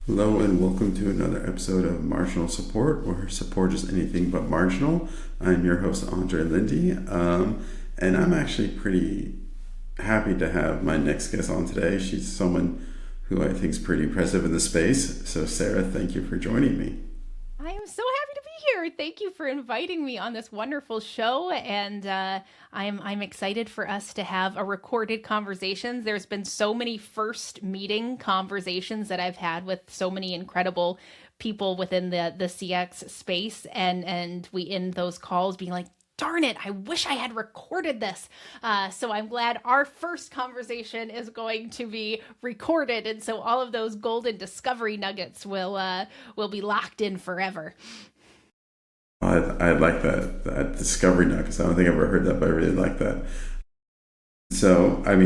Hello and welcome to another episode of Marginal Support, where support is anything but marginal. I'm your host, Andre Lindy, and I'm actually pretty happy to have my next guest on today. She's someone who I think is pretty impressive in the space. So, Sarah, thank you for joining me. I am so happy to be here. Thank you for inviting me on this wonderful show, and I'm excited for us to have a recorded conversations. There's been so many first meeting conversations that I've had with so many incredible people within the CX space, and we end those calls being like, darn it, I wish I had recorded this. So I'm glad our first conversation is going to be recorded. And so all of those golden discovery nuggets will be locked in forever. I like that discovery now because I don't think I've ever heard that, but I really like that. So, I'm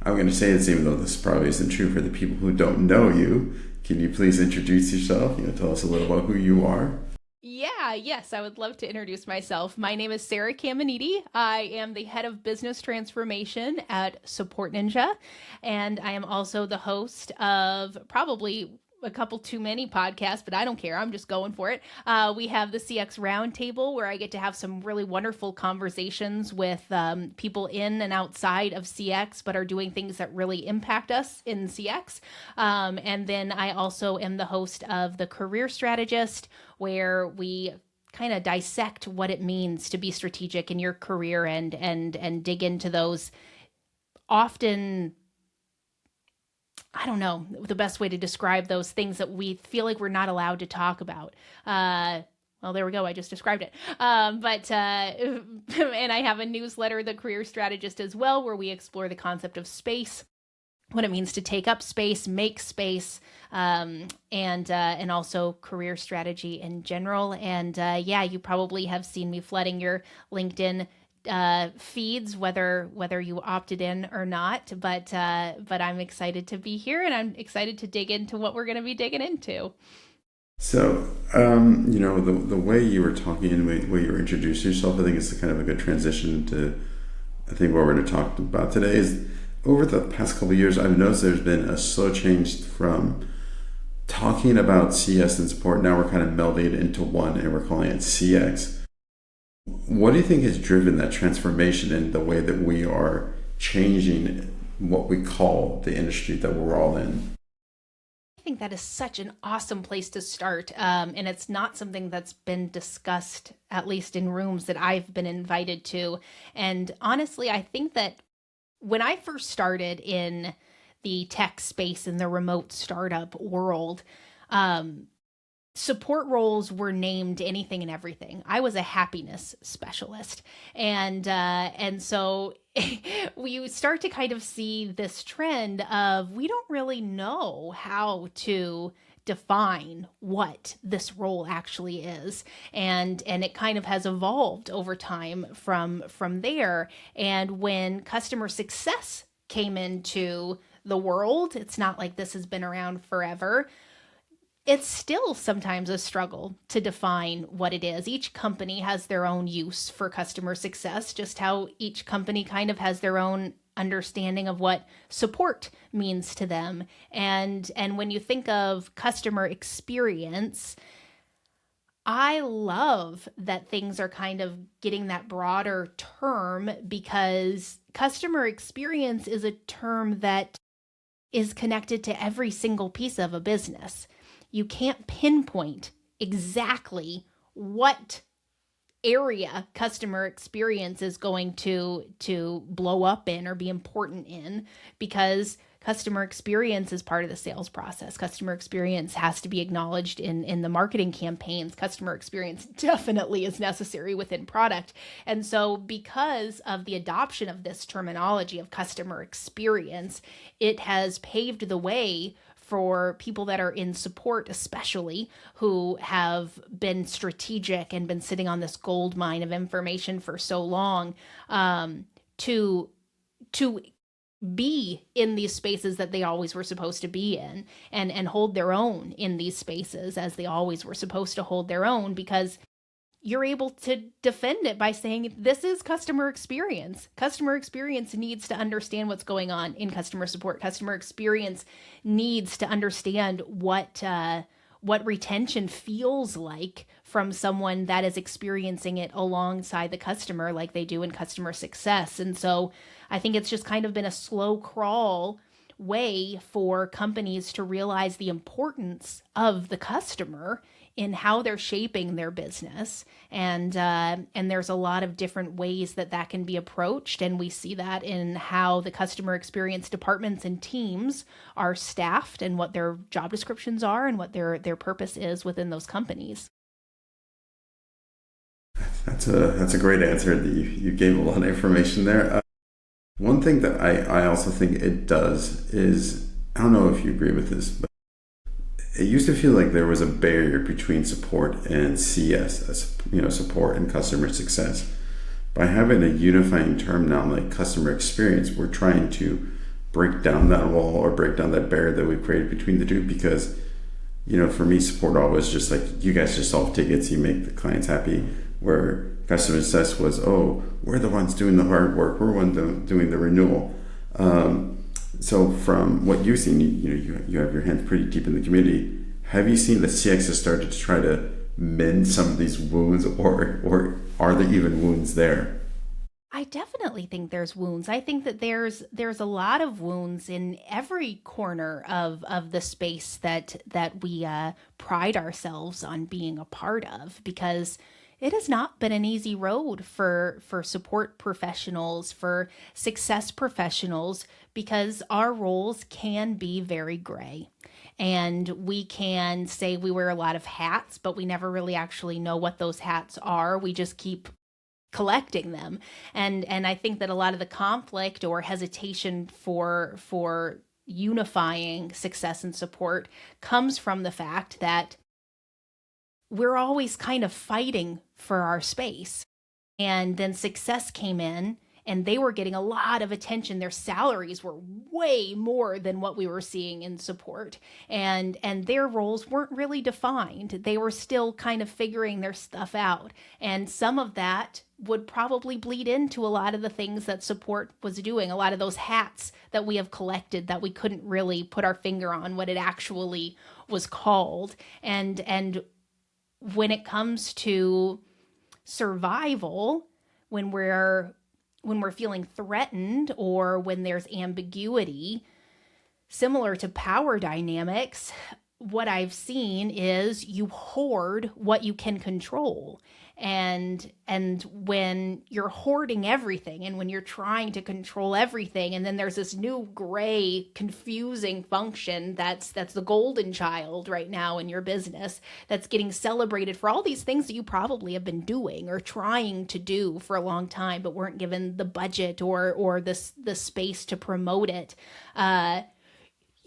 going to say this even though this probably isn't true for the people who don't know you. Can you please introduce yourself? Tell us a little about who you are. Yes, I would love to introduce myself. My name is Sarah Caminiti. I am the head of business transformation at Support Ninja, and I am also the host of probably a couple too many podcasts, but I don't care. I'm just going for it. We have the CX Roundtable, where I get to have some really wonderful conversations with people in and outside of CX, but are doing things that really impact us in CX. And then I also am the host of the Career Strategist, where we kind of dissect what it means to be strategic in your career and dig into those often, I don't know the best way to describe those things that we feel like we're not allowed to talk about. Well, there we go. I just described it. And I have a newsletter, The Career Strategist, as well, where we explore the concept of space, what it means to take up space, make space, and also career strategy in general. And yeah, you probably have seen me flooding your LinkedIn feeds, whether you opted in or not. But I'm excited to be here, and I'm excited to dig into what we're going to be digging into. So, the way you were talking and the way you were introducing yourself, I think it's kind of a good transition to, I think, what we're going to talk about today is over the past couple of years, I've noticed there's been a slow change from talking about CS and support. Now we're kind of melding it into one and we're calling it CX. What do you think has driven that transformation in the way that we are changing what we call the industry that we're all in? I think that is such an awesome place to start. And it's not something that's been discussed, at least in rooms that I've been invited to. And honestly, I think that when I first started in the tech space in the remote startup world, um, support roles were named anything and everything. I was a happiness specialist, and so we start to kind of see this trend of we don't really know how to define what this role actually is, and it kind of has evolved over time from there. And when customer success came into the world, it's not like this has been around forever. It's still sometimes a struggle to define what it is. Each company has their own use for customer success, just how each company kind of has their own understanding of what support means to them. And when you think of customer experience, I love that things are kind of getting that broader term, because customer experience is a term that is connected to every single piece of a business. You can't pinpoint exactly what area customer experience is going to blow up in or be important in, because customer experience is part of the sales process. Customer experience has to be acknowledged in the marketing campaigns. Customer experience definitely is necessary within product. And so because of the adoption of this terminology of customer experience, it has paved the way for people that are in support, especially, who have been strategic and been sitting on this gold mine of information for so long, to to be in these spaces that they always were supposed to be in, and hold their own in these spaces as they always were supposed to hold their own. Because you're able to defend it by saying this is customer experience. Customer experience needs to understand what's going on in customer support. Customer experience needs to understand what retention feels like from someone that is experiencing it alongside the customer, like they do in customer success. And so I think it's just kind of been a slow crawl way for companies to realize the importance of the customer in how they're shaping their business. And there's a lot of different ways that that can be approached, and we see that in how the customer experience departments and teams are staffed and what their job descriptions are and what their purpose is within those companies. That's a great answer. You gave a lot of information there. One thing that I also think it does is, I don't know if you agree with this, but it used to feel like there was a barrier between support and CS, support and customer success. By having a unifying term now like customer experience, we're trying to break down that wall or break down that barrier that we've created between the two. Because for me, support always just like, you guys just solve tickets, you make the clients happy. Where customer success was, oh, we're the ones doing the hard work, we're the ones doing the renewal. So from what you've seen, you have your hands pretty deep in the community. Have you seen that CX has started to try to mend some of these wounds, or are there even wounds there? I definitely think there's wounds. I think that there's a lot of wounds in every corner of the space that we pride ourselves on being a part of, because it has not been an easy road for support professionals, for success professionals, because our roles can be very gray. And we can say we wear a lot of hats, but we never really actually know what those hats are. We just keep collecting them. And I think that a lot of the conflict or hesitation for unifying success and support comes from the fact that we're always kind of fighting for our space. And then success came in and they were getting a lot of attention. Their salaries were way more than what we were seeing in support. And their roles weren't really defined. They were still kind of figuring their stuff out. And some of that would probably bleed into a lot of the things that support was doing, a lot of those hats that we have collected that we couldn't really put our finger on what it actually was called. And when it comes to survival, when we're feeling threatened or when there's ambiguity, similar to power dynamics, what I've seen is you hoard what you can control. And when you're hoarding everything and when you're trying to control everything, and then there's this new gray confusing function that's the golden child right now in your business, that's getting celebrated for all these things that you probably have been doing or trying to do for a long time but weren't given the budget or the space to promote it.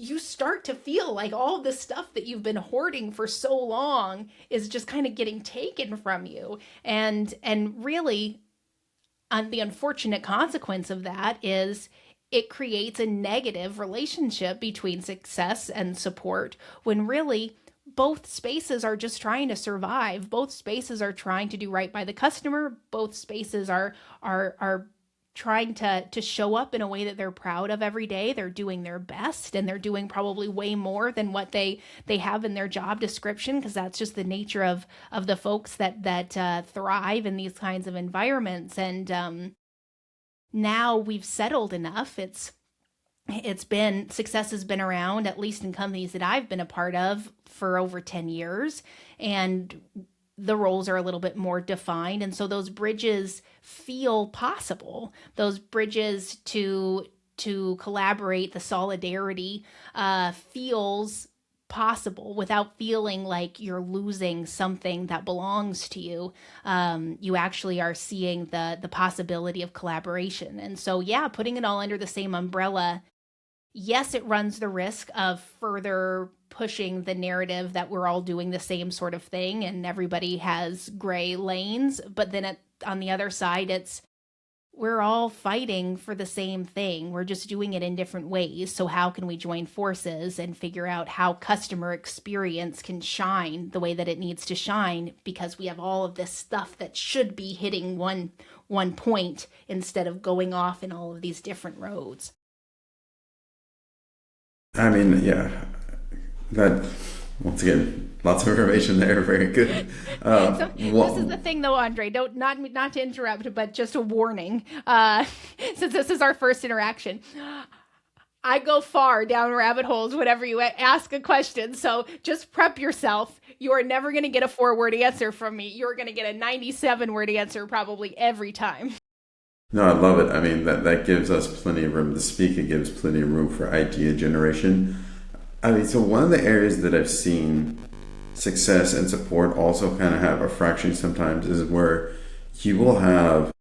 You start to feel like all the stuff that you've been hoarding for so long is just kind of getting taken from you. And really, the unfortunate consequence of that is it creates a negative relationship between success and support, when really both spaces are just trying to survive. Both spaces are trying to do right by the customer. Both spaces are trying to show up in a way that they're proud of every day. They're doing their best, and they're doing probably way more than what they have in their job description, because that's just the nature of the folks that thrive in these kinds of environments. And now we've settled enough. It's been, success has been around, at least in companies that I've been a part of, for over 10 years. And the roles are a little bit more defined. And so those bridges feel possible. Those bridges to collaborate, the solidarity feels possible without feeling like you're losing something that belongs to you. You actually are seeing the possibility of collaboration. And so, yeah, putting it all under the same umbrella, yes, it runs the risk of further pushing the narrative that we're all doing the same sort of thing and everybody has gray lanes. But then on the other side, it's we're all fighting for the same thing. We're just doing it in different ways. So, how can we join forces and figure out how customer experience can shine the way that it needs to shine? Because we have all of this stuff that should be hitting one point instead of going off in all of these different roads. I mean, yeah, that once again, lots of information there. Very good. So this is What? the thing, though, Andre. Don't not to interrupt, but just a warning. Since this is our first interaction, I go far down rabbit holes whenever you ask a question. So just prep yourself. You are never going to get a 4-word answer from me. You're going to get a 97-word answer probably every time. No, I love it. I mean, that gives us plenty of room to speak. It gives plenty of room for idea generation. I mean, so one of the areas that I've seen success and support also kind of have a fraction sometimes is where you will have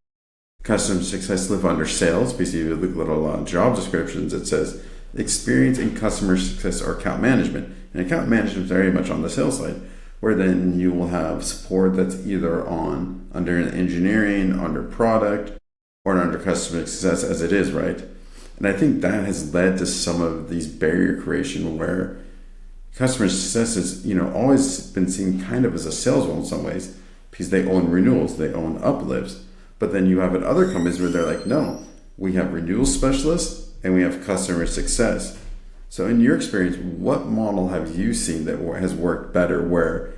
customer success live under sales, because you look at a lot of job descriptions, it says experience in customer success or account management. And account management is very much on the sales side, where then you will have support that's either on under engineering, under product, or under customer success as it is, right? And I think that has led to some of these barrier creation where customer success has, always been seen kind of as a sales role in some ways, because they own renewals, they own uplifts. But then you have at other companies where they're like, no, we have renewal specialists and we have customer success. So in your experience, what model have you seen that has worked better, where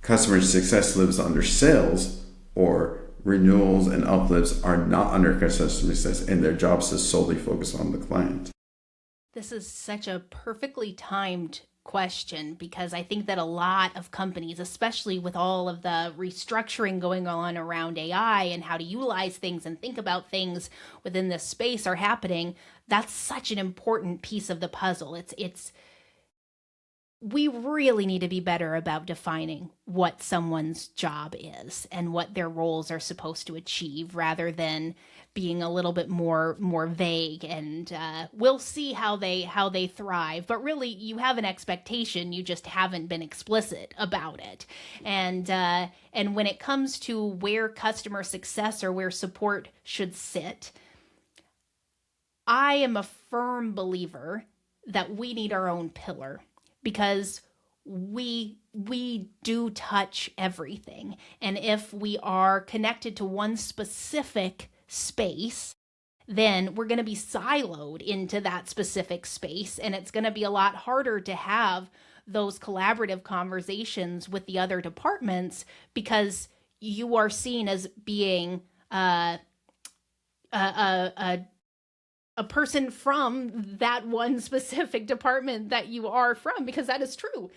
customer success lives under sales, or renewals and uplifts are not under customer success and their jobs is solely focused on the client? This is such a perfectly timed question because I think that a lot of companies, especially with all of the restructuring going on around AI and how to utilize things and think about things within this space are happening. That's such an important piece of the puzzle. It's we really need to be better about defining what someone's job is and what their roles are supposed to achieve rather than being a little bit more vague. And we'll see how they thrive, but really you have an expectation, you just haven't been explicit about it. And when it comes to where customer success or where support should sit, I am a firm believer that we need our own pillar because we do touch everything. And if we are connected to one specific space, then we're going to be siloed into that specific space, and it's going to be a lot harder to have those collaborative conversations with the other departments because you are seen as being a, a, a person from that one specific department that you are from, because that is true.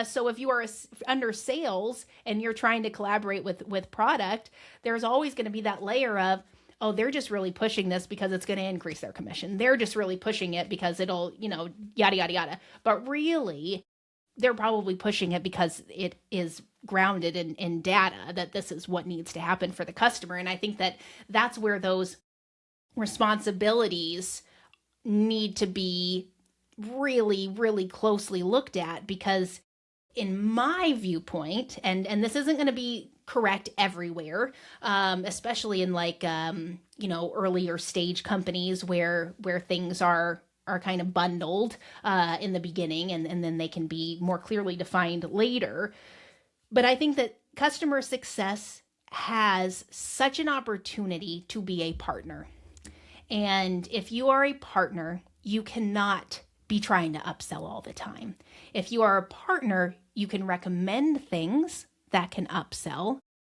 So if you are under sales and you're trying to collaborate with product, there's always going to be that layer of, oh, they're just really pushing this because it's going to increase their commission. They're just really pushing it because it'll, yada, yada, yada. But really, they're probably pushing it because it is grounded in data that this is what needs to happen for the customer. And I think that that's where those responsibilities need to be really, really closely looked at because in my viewpoint, and this isn't going to be correct everywhere, especially in earlier stage companies where things are kind of bundled in the beginning and then they can be more clearly defined later. But I think that customer success has such an opportunity to be a partner. And if you are a partner, you cannot be trying to upsell all the time. If you are a partner, you can recommend things that can upsell,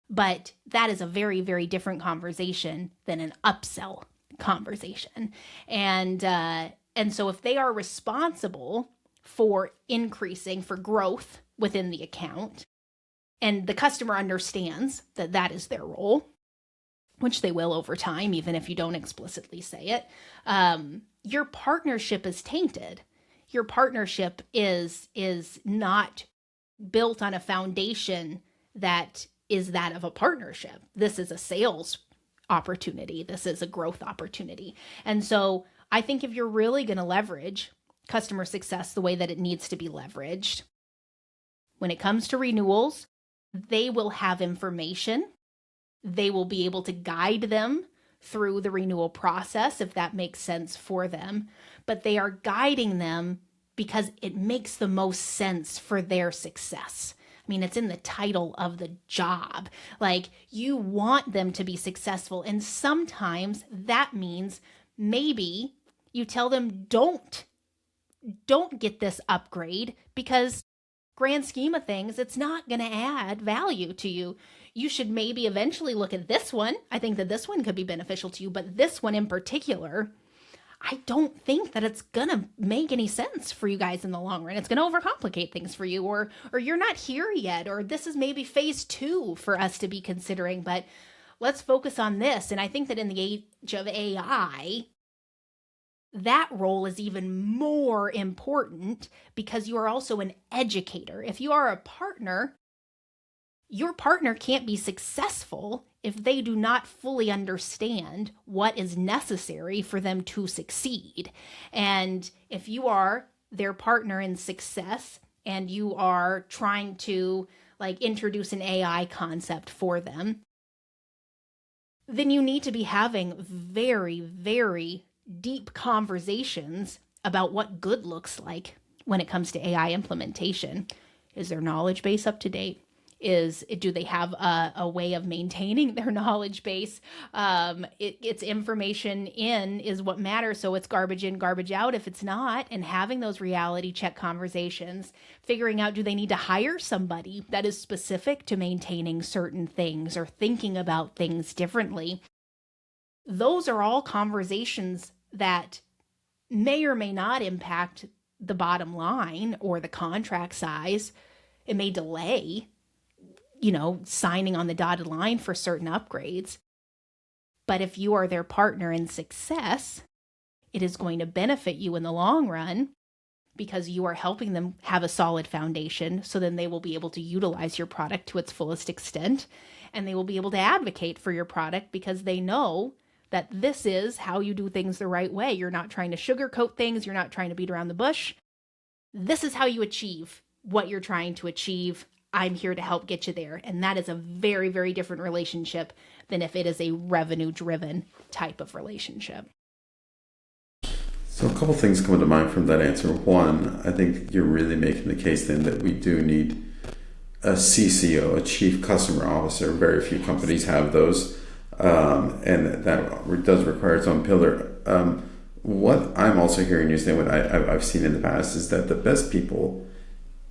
but that is a very, very different conversation than an upsell conversation. And so if they are responsible for increasing, for growth within the account, and the customer understands that that is their role, which they will over time, even if you don't explicitly say it, your partnership is tainted. Your partnership is not built on a foundation that is that of a partnership. This is a sales opportunity. This is a growth opportunity. And so I think if you're really going to leverage customer success the way that it needs to be leveraged, when it comes to renewals, they will have information. They will be able to guide them through the renewal process if that makes sense for them, but they are guiding them because it makes the most sense for their success. I mean, it's in the title of the job. Like, you want them to be successful. And sometimes that means maybe you tell them, don't get this upgrade because grand scheme of things, it's not going to add value to you. You should maybe eventually look at this one. I think that this one could be beneficial to you, but this one in particular, I don't think that it's going to make any sense for you guys in the long run. It's going to overcomplicate things for you, or you're not here yet, or this is maybe phase 2 for us to be considering, but let's focus on this. And I think that in the age of AI, that role is even more important because you are also an educator. If you are a partner, your partner can't be successful if they do not fully understand what is necessary for them to succeed. And if you are their partner in success and you are trying to like introduce an AI concept for them, then you need to be having very, very deep conversations about what good looks like when it comes to AI implementation. Is their knowledge base up to date? Do they have a way of maintaining their knowledge base? It's information in is what matters. So it's garbage in, garbage out if it's not. And having those reality check conversations, figuring out, do they need to hire somebody that is specific to maintaining certain things or thinking about things differently? Those are all conversations that may or may not impact the bottom line or the contract size. It may delay, signing on the dotted line for certain upgrades. But if you are their partner in success, it is going to benefit you in the long run because you are helping them have a solid foundation. So then they will be able to utilize your product to its fullest extent, and they will be able to advocate for your product because they know that this is how you do things the right way. You're not trying to sugarcoat things. You're not trying to beat around the bush. This is how you achieve what you're trying to achieve. I'm here to help get you there. And that is a very, very different relationship than if it is a revenue-driven type of relationship. So a couple things come to mind from that answer. One, I think you're really making the case then that we do need a CCO, a Chief Customer Officer. Very few companies have those. And that does require its own pillar. What I'm also hearing you say, what I've seen in the past, is that the best people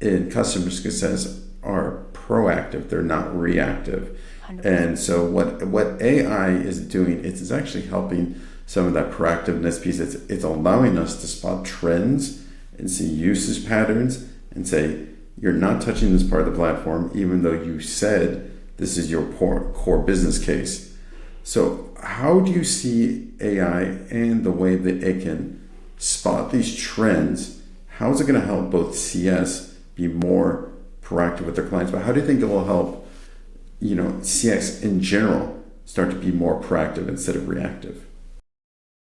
in customer success are proactive. They're not reactive. 100%. And so what AI is doing, it's actually helping some of that proactiveness piece. It's allowing us to spot trends and see usage patterns and say, you're not touching this part of the platform, even though you said this is your core business case. So how do you see AI and the way that it can spot these trends? How is it going to help both CS be more proactive with their clients, but how do you think it will help, CX in general start to be more proactive instead of reactive?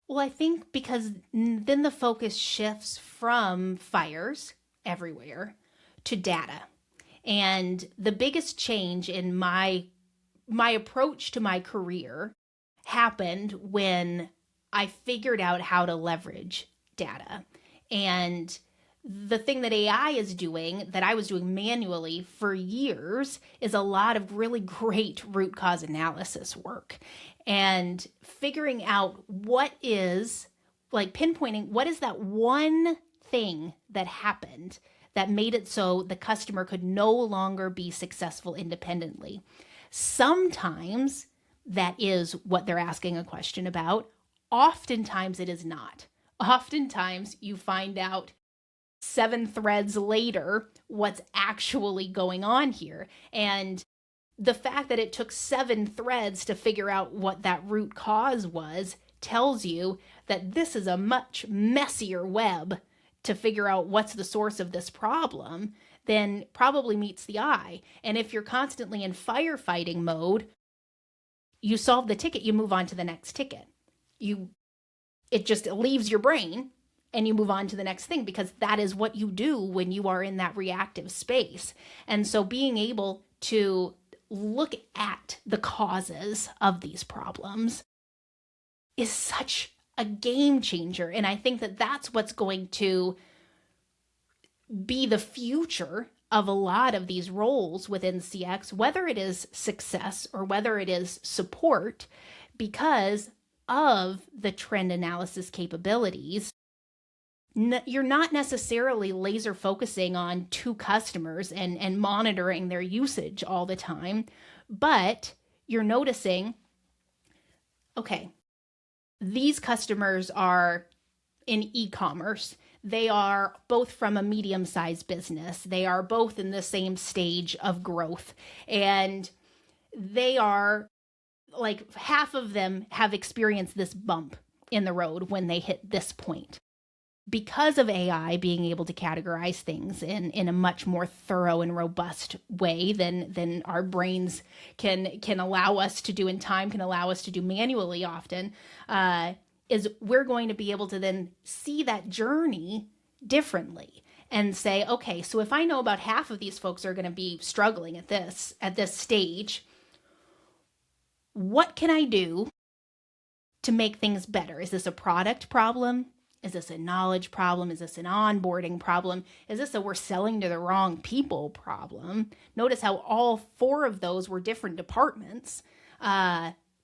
Well, I think because then the focus shifts from fires everywhere to data. And the biggest change in my approach to my career happened when I figured out how to leverage data. And the thing that AI is doing that I was doing manually for years is a lot of really great root cause analysis work and figuring out pinpointing what is that one thing that happened that made it so the customer could no longer be successful independently. Sometimes that is what they're asking a question about. Oftentimes it is not. Oftentimes you find out 7 threads later what's actually going on here. And the fact that it took 7 threads to figure out what that root cause was tells you that this is a much messier web to figure out what's the source of this problem than probably meets the eye. And if you're constantly in firefighting mode, you solve the ticket, you move on to the next ticket. It just leaves your brain and you move on to the next thing because that is what you do when you are in that reactive space. And so being able to look at the causes of these problems is such a game changer. And I think that that's what's going to be the future of a lot of these roles within CX, whether it is success or whether it is support, because of the trend analysis capabilities. You're not necessarily laser focusing on two customers and monitoring their usage all the time, but you're noticing, okay, these customers are in e-commerce. They are both from a medium-sized business. They are both in the same stage of growth. And they are like half of them have experienced this bump in the road when they hit this point. Because of AI being able to categorize things in a much more thorough and robust way than our brains can allow us to do in time, can allow us to do manually often, is we're going to be able to then see that journey differently and say, okay, so if I know about half of these folks are going to be struggling at this stage, what can I do to make things better? Is this a product problem? Is this a knowledge problem? Is this an onboarding problem? Is this a we're selling to the wrong people problem? Notice how all four of those were different departments,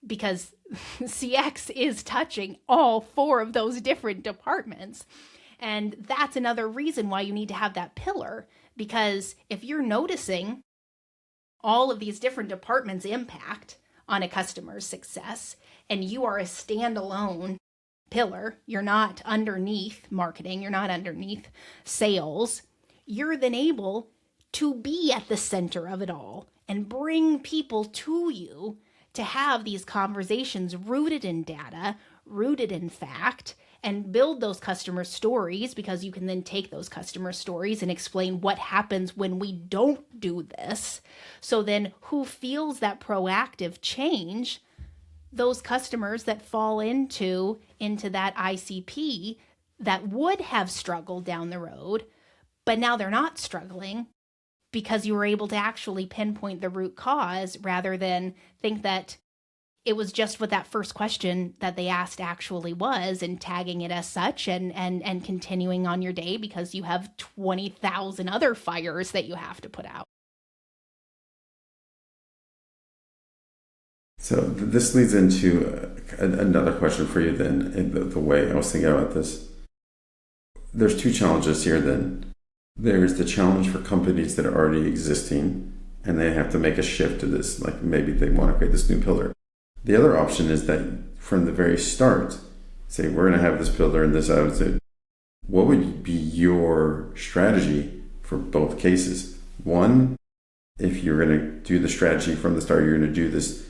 because CX is touching all four of those different departments. And that's another reason why you need to have that pillar, because if you're noticing all of these different departments' impact on a customer's success, and you are a standalone pillar, you're not underneath marketing, you're not underneath sales, you're then able to be at the center of it all and bring people to you to have these conversations rooted in data, rooted in fact, and build those customer stories, because you can then take those customer stories and explain what happens when we don't do this. So then who feels that proactive change? Those customers that fall into that ICP that would have struggled down the road, but now they're not struggling because you were able to actually pinpoint the root cause rather than think that it was just what that first question that they asked actually was, and tagging it as such and continuing on your day because you have 20,000 other fires that you have to put out. So this leads into another question for you then, in the way I was thinking about this. There's two challenges here then. There's the challenge for companies that are already existing and they have to make a shift to this, like maybe they want to create this new pillar. The other option is that from the very start, say we're going to have this pillar and this out. What would be your strategy for both cases? One, if you're going to do the strategy from the start, you're going to do this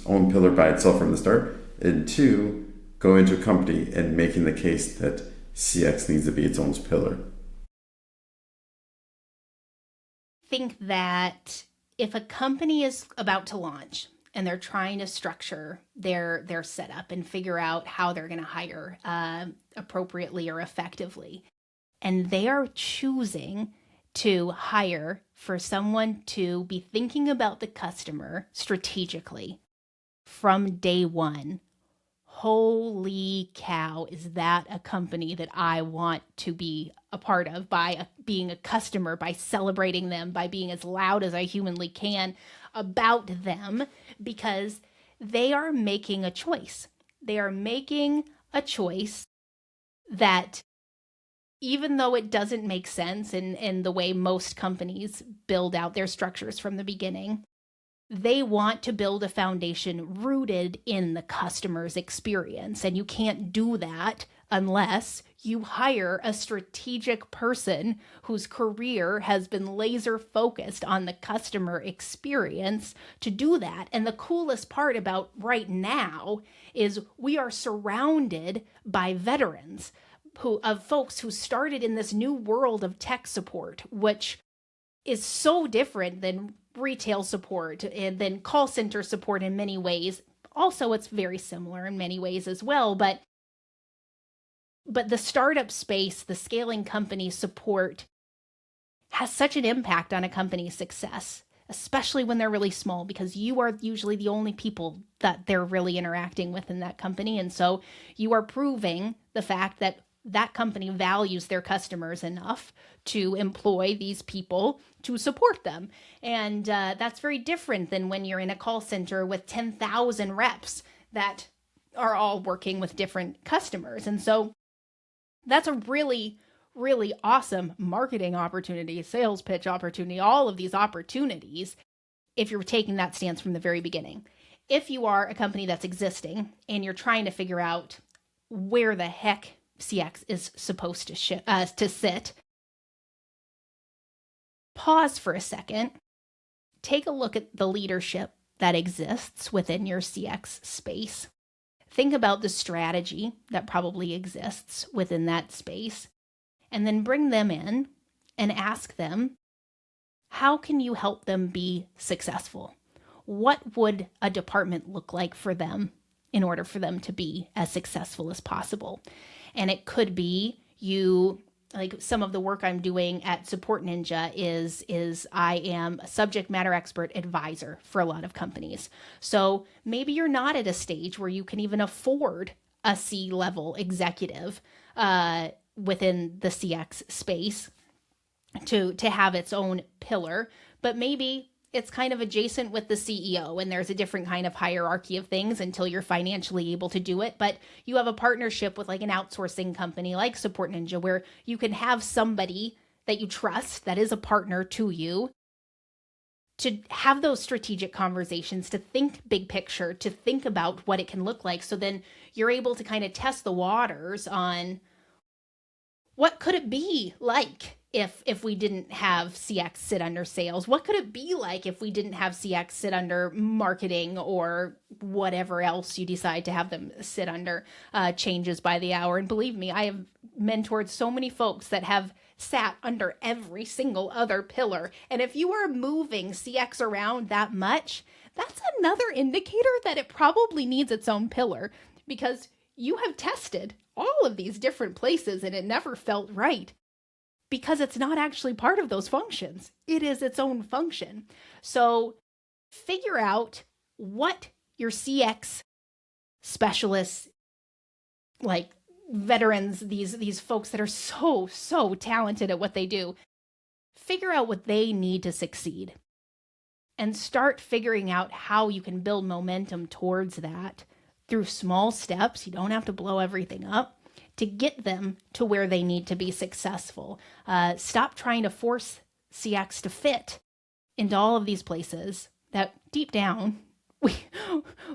own pillar by itself from the start. And two, go into a company and making the case that CX needs to be its own pillar. I think that if a company is about to launch and they're trying to structure their setup and figure out how they're going to hire appropriately or effectively, and they are choosing to hire for someone to be thinking about the customer strategically from day one, holy cow, is that a company that I want to be a part of by being a customer, by celebrating them, by being as loud as I humanly can about them, because they are making a choice. They are making a choice that, even though it doesn't make sense in the way most companies build out their structures from the beginning, they want to build a foundation rooted in the customer's experience. And you can't do that unless you hire a strategic person whose career has been laser focused on the customer experience to do that. And the coolest part about right now is we are surrounded by veterans of folks who started in this new world of tech support, which is so different than retail support and then call center support in many ways. Also, it's very similar in many ways as well, but the startup space, the scaling company support has such an impact on a company's success, especially when they're really small, because you are usually the only people that they're really interacting with in that company. And so you are proving the fact that that company values their customers enough to employ these people to support them. And that's very different than when you're in a call center with 10,000 reps that are all working with different customers. And so that's a really, really awesome marketing opportunity, sales pitch opportunity, all of these opportunities if you're taking that stance from the very beginning. If you are a company that's existing and you're trying to figure out where the heck CX is supposed to sit, pause for a second, take a look at the leadership that exists within your CX space. Think about the strategy that probably exists within that space, and then bring them in and ask them, how can you help them be successful? What would a department look like for them in order for them to be as successful as possible? And it could be like some of the work I'm doing at Support Ninja is I am a subject matter expert advisor for a lot of companies. So maybe you're not at a stage where you can even afford a C-level executive within the CX space to have its own pillar, but maybe it's kind of adjacent with the CEO and there's a different kind of hierarchy of things until you're financially able to do it. But you have a partnership with like an outsourcing company like Support Ninja where you can have somebody that you trust that is a partner to you to have those strategic conversations, to think big picture, to think about what it can look like. So then you're able to kind of test the waters on what could it be like if we didn't have CX sit under sales? What could it be like if we didn't have CX sit under marketing or whatever else you decide to have them sit under? Changes by the hour. And believe me, I have mentored so many folks that have sat under every single other pillar. And if you are moving CX around that much, that's another indicator that it probably needs its own pillar, because you have tested all of these different places and it never felt right, because it's not actually part of those functions. It is its own function. So figure out what your CX specialists, like veterans, these folks that are so talented at what they do, figure out what they need to succeed and start figuring out how you can build momentum towards that through small steps. You don't have to blow everything up to get them to where they need to be successful. Stop trying to force CX to fit into all of these places that deep down,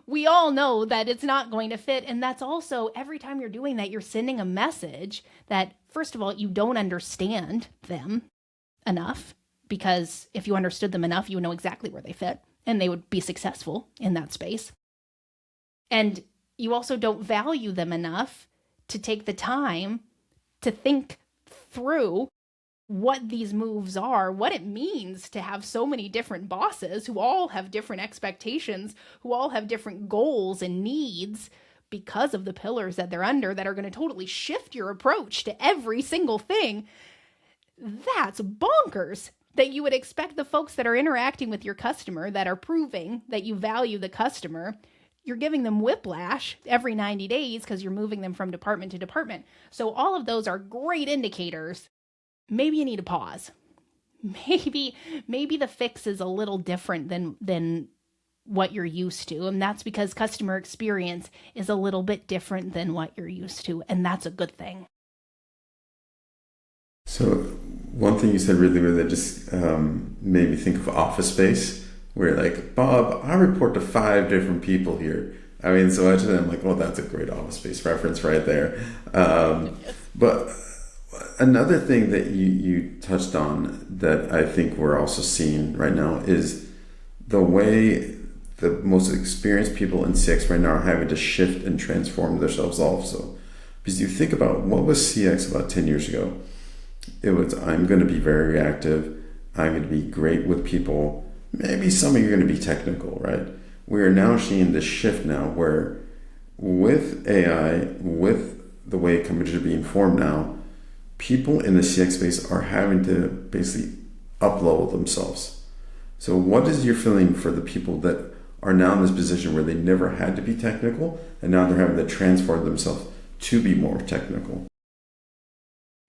we all know that it's not going to fit. And that's also, every time you're doing that, you're sending a message that, first of all, you don't understand them enough, because if you understood them enough, you would know exactly where they fit and they would be successful in that space. And you also don't value them enough to take the time to think through what these moves are, what it means to have so many different bosses who all have different expectations, who all have different goals and needs because of the pillars that they're under, that are going to totally shift your approach to every single thing. That's bonkers that you would expect the folks that are interacting with your customer, that are proving that you value the customer, you're giving them whiplash every 90 days because you're moving them from department to department. So all of those are great indicators. Maybe you need to pause. Maybe the fix is a little different than what you're used to. And that's because customer experience is a little bit different than what you're used to. And that's a good thing. So one thing you said really just made me think of Office Space, where like, Bob, I report to 5 different people here. I mean, so actually I'm like, well, that's a great Office Space reference right there. But another thing that you touched on that I think we're also seeing right now is the way the most experienced people in CX right now are having to shift and transform themselves also. Because you think about what was CX about 10 years ago. It was, I'm going to be very reactive. I'm going to be great with people. Maybe some of you are going to be technical, right? We are now seeing this shift now where with AI, with the way companies are being formed now, people in the CX space are having to basically uplevel themselves. So what is your feeling for the people that are now in this position where they never had to be technical and now they're having to transform themselves to be more technical?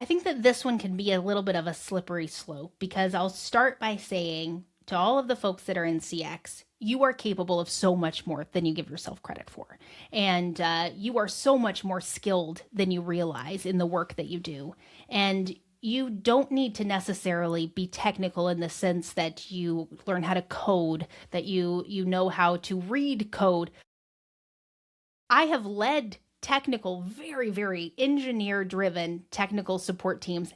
I think that this one can be a little bit of a slippery slope because I'll start by saying to all of the folks that are in CX, you are capable of so much more than you give yourself credit for. And you are so much more skilled than you realize in the work that you do. And you don't need to necessarily be technical in the sense that you learn how to code, that you know how to read code. I have led technical, very, very engineer driven technical support teams.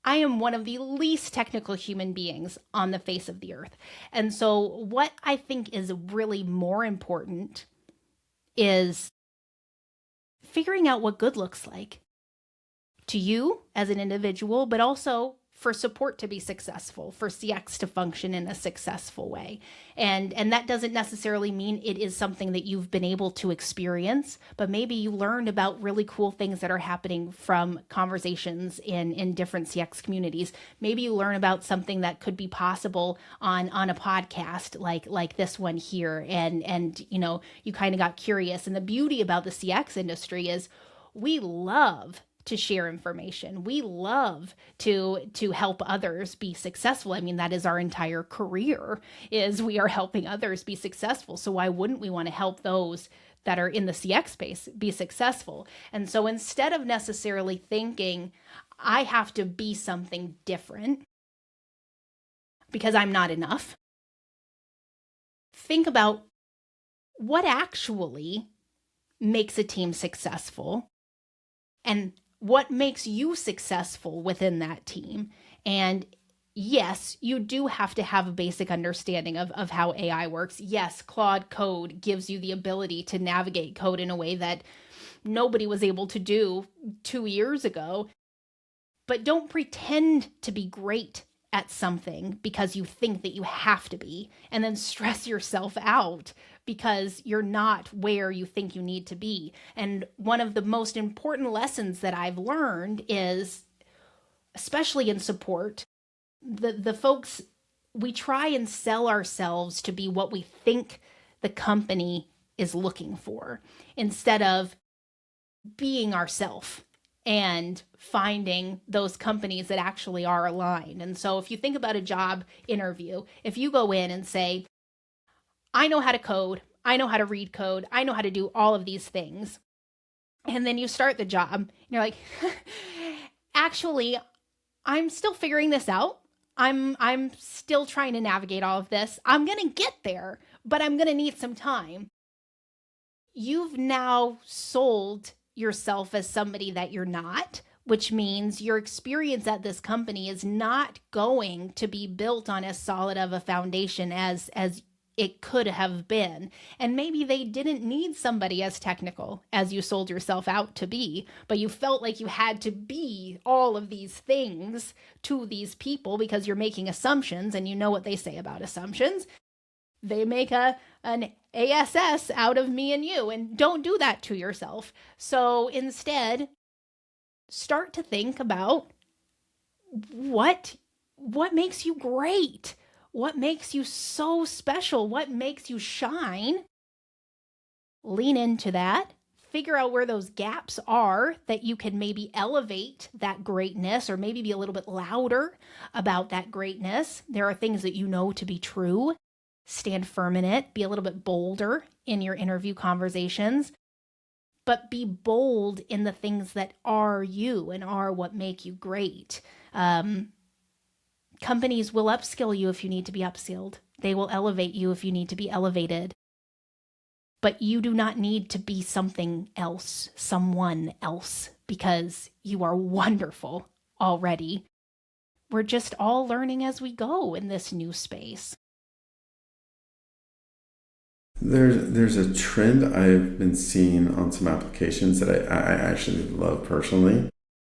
I am one of the least technical human beings on the face of the earth. And so, what I think is really more important is figuring out what good looks like to you as an individual, but also for support to be successful, for CX to function in a successful way. And that doesn't necessarily mean it is something that you've been able to experience, but maybe you learned about really cool things that are happening from conversations in different CX communities. Maybe you learn about something that could be possible on a podcast like this one here. And you kind of got curious. And the beauty about the CX industry is we love to share information. We love to help others be successful. I mean, that is our entire career, is we are helping others be successful. So why wouldn't we want to help those that are in the CX space be successful? And so instead of necessarily thinking I have to be something different because I'm not enough, think about what actually makes a team successful and what makes you successful within that team. And yes, you do have to have a basic understanding of how AI works. Yes, Claude Code gives you the ability to navigate code in a way that nobody was able to do 2 years ago. But don't pretend to be great at something because you think that you have to be, and then stress yourself out because you're not where you think you need to be. And one of the most important lessons that I've learned is, especially in support, the folks, we try and sell ourselves to be what we think the company is looking for instead of being ourselves and finding those companies that actually are aligned. And so if you think about a job interview, if you go in and say, I know how to code, I know how to read code, I know how to do all of these things, and then you start the job, and you're like, actually, I'm still figuring this out. I'm still trying to navigate all of this. I'm going to get there, but I'm going to need some time. You've now sold yourself as somebody that you're not, which means your experience at this company is not going to be built on as solid of a foundation as it could have been. And maybe they didn't need somebody as technical as you sold yourself out to be, but you felt like you had to be all of these things to these people because you're making assumptions, and you know what they say about assumptions. They make an ASS out of me and you, and don't do that to yourself. So instead, start to think about what makes you great? What makes you so special? What makes you shine? Lean into that. Figure out where those gaps are that you can maybe elevate that greatness, or maybe be a little bit louder about that greatness. There are things that you know to be true. Stand firm in it. Be a little bit bolder in your interview conversations, but be bold in the things that are you and are what make you great. Companies will upskill you if you need to be upskilled. They will elevate you if you need to be elevated. But you do not need to be something else, someone else, because you are wonderful already. We're just all learning as we go in this new space. There's a trend I've been seeing on some applications that I actually love personally.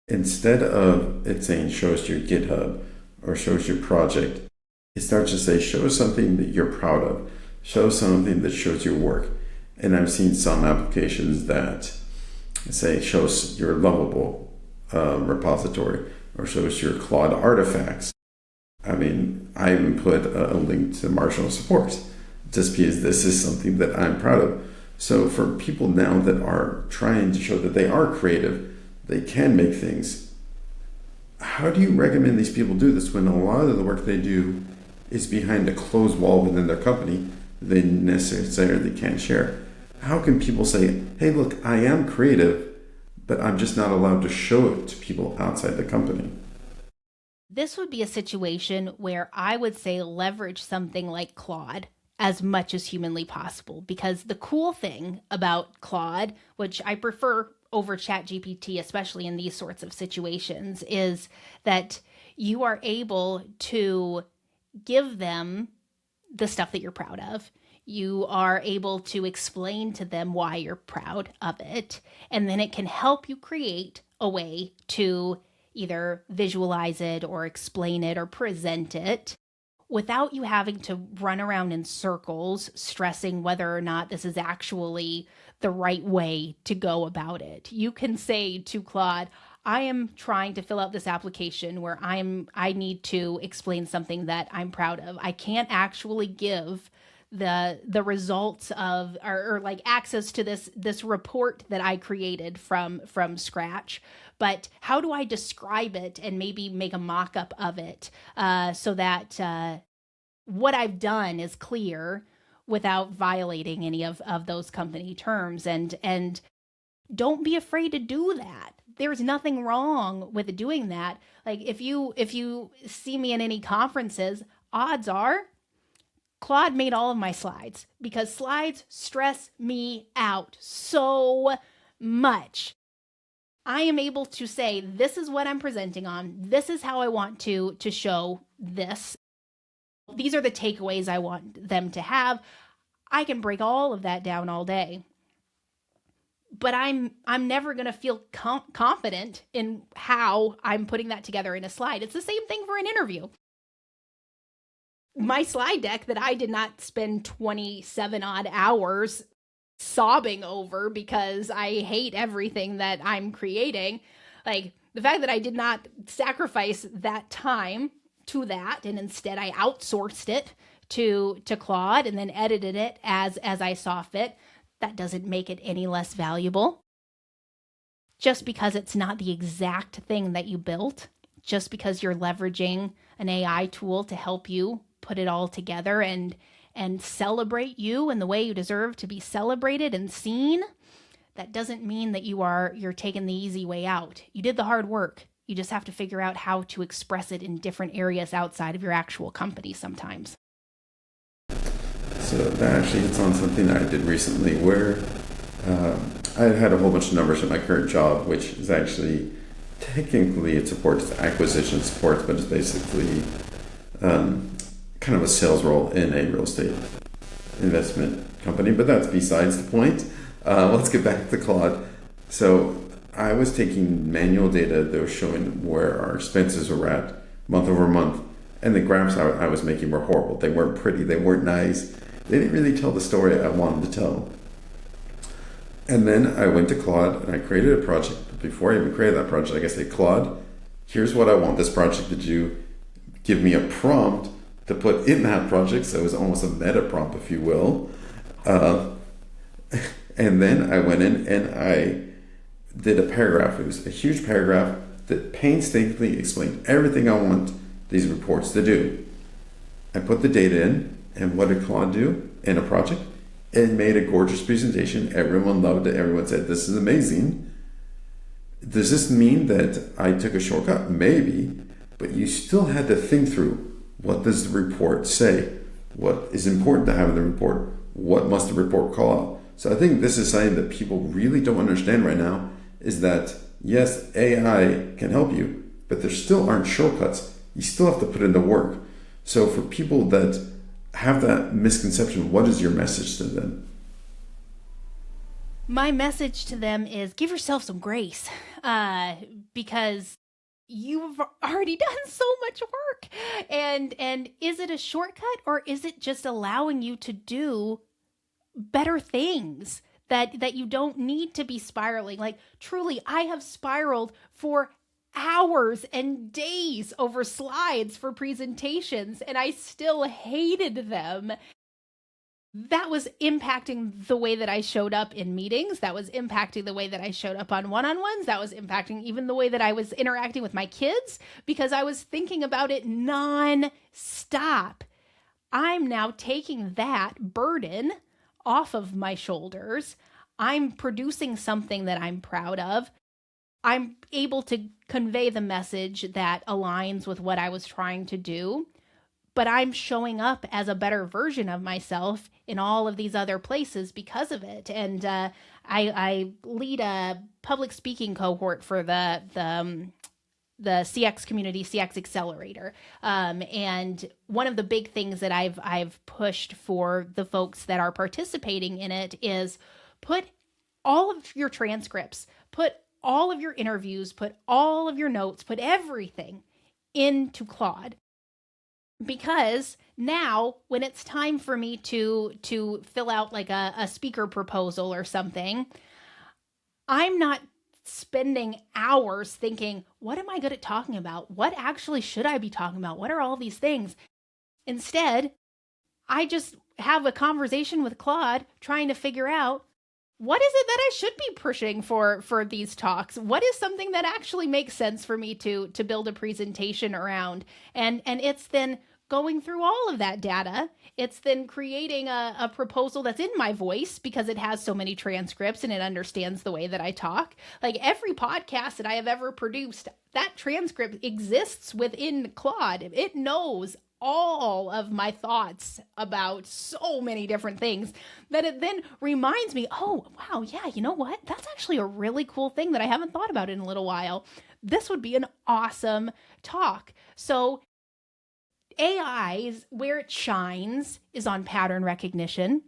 Instead of it saying show us your GitHub or show us your project, it starts to say show us something that you're proud of. Show us something that shows your work. And I've seen some applications that say show us your Lovable repository or show us your Claude artifacts. I mean, I even put a link to Marginal support just because this is something that I'm proud of. So for people now that are trying to show that they are creative, they can make things, how do you recommend these people do this when a lot of the work they do is behind a closed wall within their company they necessarily can't share? How can people say, hey, look, I am creative, but I'm just not allowed to show it to people outside the company? This would be a situation where I would say leverage something like Claude as much as humanly possible. Because the cool thing about Claude, which I prefer over ChatGPT, especially in these sorts of situations, is that you are able to give them the stuff that you're proud of. You are able to explain to them why you're proud of it. And then it can help you create a way to either visualize it or explain it or present it without you having to run around in circles, stressing whether or not this is actually the right way to go about it. You can say to Claude, I am trying to fill out this application where I need to explain something that I'm proud of. I can't actually give the results of or like access to this report that I created from scratch. But how do I describe it and maybe make a mock-up of it so that what I've done is clear without violating any of those company terms? And don't be afraid to do that. There's nothing wrong with doing that. Like if you see me in any conferences, odds are Claude made all of my slides because slides stress me out so much. I am able to say, this is what I'm presenting on. This is how I want to show this. These are the takeaways I want them to have. I can break all of that down all day. But I'm never going to feel confident in how I'm putting that together in a slide. It's the same thing for an interview. My slide deck that I did not spend 27 odd hours sobbing over because I hate everything that I'm creating. Like the fact that I did not sacrifice that time to that and instead I outsourced it to Claude and then edited it as I saw fit, that doesn't make it any less valuable. Just because it's not the exact thing that you built, just because you're leveraging an AI tool to help you put it all together and celebrate you in the way you deserve to be celebrated and seen, that doesn't mean that you're taking the easy way out. You did the hard work. You just have to figure out how to express it in different areas outside of your actual company sometimes. So that actually hits on something I did recently where I had a whole bunch of numbers at my current job, which is actually technically it supports acquisition supports, but it's basically kind of a sales role in a real estate investment company. But that's besides the point. Let's get back to Claude. So I was taking manual data that was showing where our expenses were at month over month, and the graphs I was making were horrible. They weren't pretty. They weren't nice. They didn't really tell the story I wanted to tell. And then I went to Claude and I created a project. But before I even created that project, I said, Claude, here's what I want this project to do. Give me a prompt to put in that project. So it was almost a meta prompt, if you will. And then I went in and I did a paragraph. It was a huge paragraph that painstakingly explained everything I want these reports to do. I put the data in, and what did Claude do in a project? It made a gorgeous presentation. Everyone loved it. Everyone said, this is amazing. Does this mean that I took a shortcut? Maybe, but you still had to think through, what does the report say? What is important to have in the report? What must the report call out? So I think this is something that people really don't understand right now, is that yes, AI can help you, but there still aren't shortcuts. You still have to put in the work. So for people that have that misconception, what is your message to them? My message to them is give yourself some grace because you've already done so much work. And is it a shortcut or is it just allowing you to do better things that you don't need to be spiraling? Like truly, I have spiraled for hours and days over slides for presentations, and I still hated them. That was impacting the way that I showed up in meetings. That was impacting the way that I showed up on one-on-ones. That was impacting even the way that I was interacting with my kids because I was thinking about it non-stop. I'm now taking that burden off of my shoulders. I'm producing something that I'm proud of. I'm able to convey the message that aligns with what I was trying to do, but I'm showing up as a better version of myself in all of these other places because of it. And I lead a public speaking cohort for the CX community, CX Accelerator. And one of the big things that I've pushed for the folks that are participating in it is put all of your transcripts, put all of your interviews, put all of your notes, put everything into Claude. Because now when it's time for me to fill out like a speaker proposal or something, I'm not spending hours thinking, what am I good at talking about? What actually should I be talking about? What are all these things? Instead, I just have a conversation with Claude trying to figure out what is it that I should be pushing for these talks? What is something that actually makes sense for me to build a presentation around? And it's then going through all of that data. It's then creating a proposal that's in my voice because it has so many transcripts and it understands the way that I talk. Like every podcast that I have ever produced, that transcript exists within Claude. It knows all of my thoughts about so many different things that it then reminds me, oh, wow, yeah, you know what? That's actually a really cool thing that I haven't thought about in a little while. This would be an awesome talk. So AI's where it shines is on pattern recognition,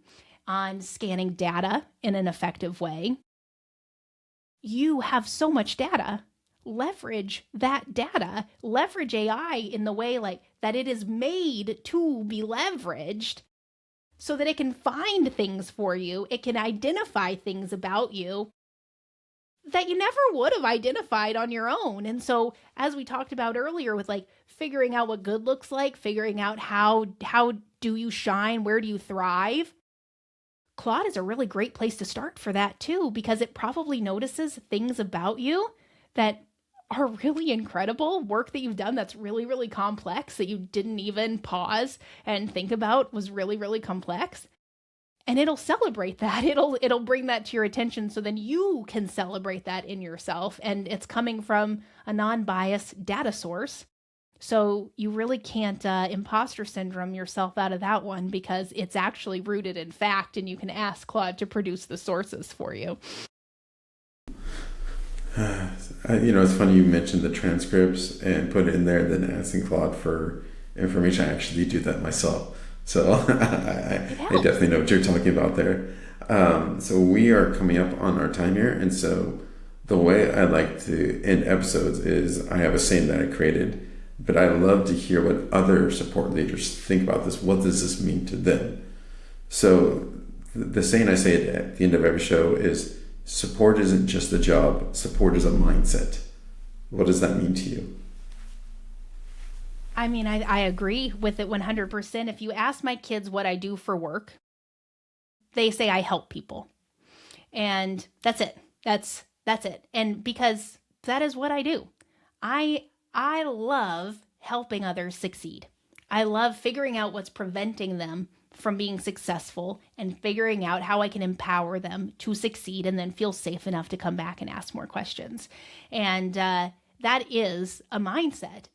on scanning data in an effective way. You have so much data. Leverage that data, leverage AI in the way like that it is made to be leveraged so that it can find things for you. It can identify things about you that you never would have identified on your own. And so as we talked about earlier with like figuring out what good looks like, figuring out how do you shine, where do you thrive? Claude is a really great place to start for that too, because it probably notices things about you that are really incredible, work that you've done that's really, really complex that you didn't even pause and think about was really, really complex. And it'll celebrate that. It'll bring that to your attention so then you can celebrate that in yourself. And it's coming from a non-biased data source. So you really can't imposter syndrome yourself out of that one because it's actually rooted in fact, and you can ask Claude to produce the sources for you. It's funny you mentioned the transcripts and put it in there, then asking Claude for information. I actually do that myself. So I definitely know what you're talking about there. So we are coming up on our time here. And so the way I like to end episodes is I have a saying that I created, but I love to hear what other support leaders think about this. What does this mean to them? So the saying I say at the end of every show is, support isn't just a job, support is a mindset. What does that mean to you? I mean, I agree with it 100%. If you ask my kids what I do for work, they say I help people. And that's it. That's it. And because that is what I do. I love helping others succeed. I love figuring out what's preventing them from being successful and figuring out how I can empower them to succeed and then feel safe enough to come back and ask more questions. And that is a mindset.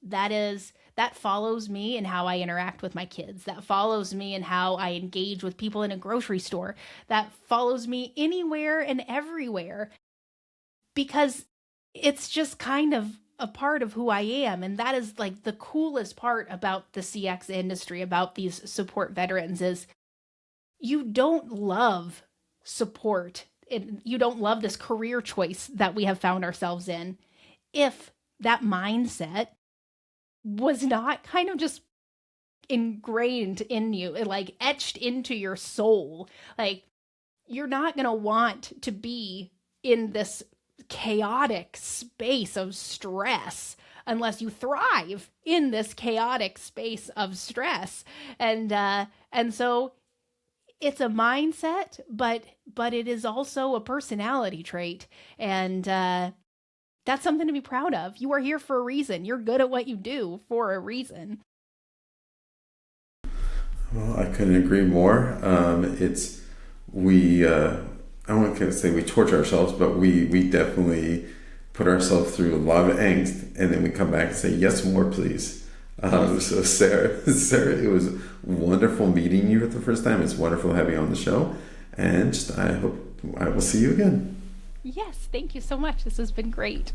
That follows me in how I interact with my kids. That follows me in how I engage with people in a grocery store. That follows me anywhere and everywhere because it's just kind of a part of who I am. And that is like the coolest part about the CX industry, about these support veterans, is you don't love support. You don't love this career choice that we have found ourselves in if that mindset was not kind of just ingrained in you, like etched into your soul. Like you're not going to want to be in this chaotic space of stress unless you thrive in this chaotic space of stress. And so it's a mindset, but it is also a personality trait, and that's something to be proud of. You are here for a reason. You're good at what you do for a reason. Well, I couldn't agree more. It's we. I don't want to say we torture ourselves, but we definitely put ourselves through a lot of angst, and then we come back and say, "Yes, more, please." Yes. So Sarah, it was wonderful meeting you for the first time. It's wonderful having you on the show, and just, I hope I will see you again. Yes, thank you so much. This has been great.